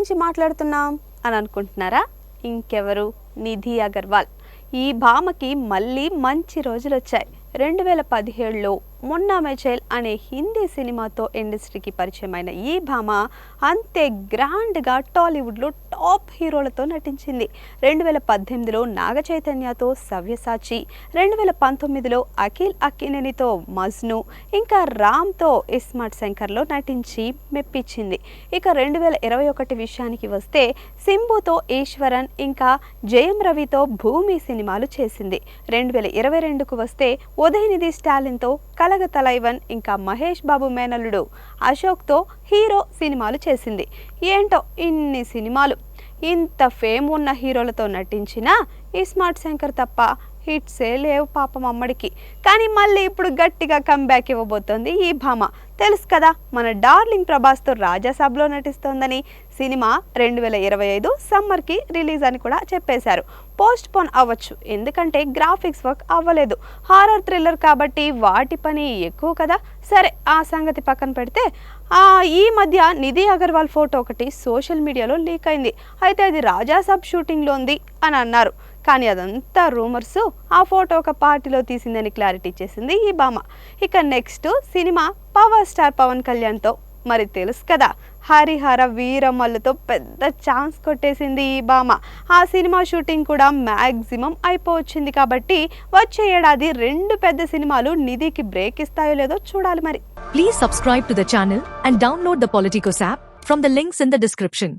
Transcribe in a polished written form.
గురించి మాట్లాడుతున్నాం అని అనుకుంటున్నారా? ఇంకెవరు, నిధి అగర్వాల్. ఈ భామకి మళ్ళీ మంచి రోజులు వచ్చాయి. 2017లో మొన్నా మెచైల్ అనే హిందీ సినిమాతో ఇండస్ట్రీకి పరిచయమైన ఈ భామ అంతే గ్రాండ్గా టాలీవుడ్లో టాప్ హీరోలతో నటించింది. 2018లో నాగ చైతన్యతో సవ్యసాచి, 2019లో అఖిల్ అక్కినేనితో మజ్ను, ఇంకా రామ్తో ఇస్మార్ట్ శంకర్లో నటించి మెప్పించింది. ఇక 2021 విషయానికి వస్తే సింబుతో ఈశ్వరన్, ఇంకా జయం రవితో భూమి సినిమాలు చేసింది. 2022కు వస్తే ఉదయనిధి స్టాలిన్తో కలగ తలైవన్, ఇంకా మహేష్ బాబు మేనల్లుడు అశోక్తో హీరో సినిమాలు చేసింది. ఏంటో ఇన్ని సినిమాలు, ఇంత ఫేమ్ ఉన్న హీరోలతో నటించినా ఇస్మార్ట్ శంకర్ తప్ప హిట్సే లేవు పాపం అమ్మడికి. కానీ మళ్ళీ ఇప్పుడు గట్టిగా కంబ్యాక్ ఇవ్వబోతోంది ఈ భామ. తెలుసు కదా, మన డార్లింగ్ ప్రభాస్తో రాజాసాబ్లో నటిస్తోందని. సినిమా 2025 సమ్మర్కి రిలీజ్ అని కూడా చెప్పేశారు. పోస్ట్ పోన్ అవ్వచ్చు, ఎందుకంటే గ్రాఫిక్స్ వర్క్ అవ్వలేదు. హారర్ థ్రిల్లర్ కాబట్టి వాటి పని ఎక్కువ కదా. సరే, ఆ సంగతి పక్కన పెడితే ఈ మధ్య నిధి అగర్వాల్ ఫోటో ఒకటి సోషల్ మీడియాలో లీక్ అయింది. అయితే అది రాజాసాబ్ షూటింగ్లో ఉంది అని అన్నారు. కానీ అదంతా రూమర్స్. ఆ ఫోటో ఒక పార్టీలో తీసిందని క్లారిటీ చేసింది ఈ భామ. ఇక next cinema power star Pawan కళ్యాణ్తో. మరి తెలుసు కదా, హరిహర వీరమల్లుతో పెద్ద ఛాన్స్ కొట్టేసింది ఈ భామ. ఆ సినిమా షూటింగ్ కూడా మ్యాక్సిమం అయిపోవచ్చింది. కాబట్టి వచ్చే ఏడాది 2 పెద్ద సినిమాలు నిధికి బ్రేక్ ఇస్తాయో లేదో చూడాలి మరి. Please subscribe to the channel and download the Politicos app from the links in the description.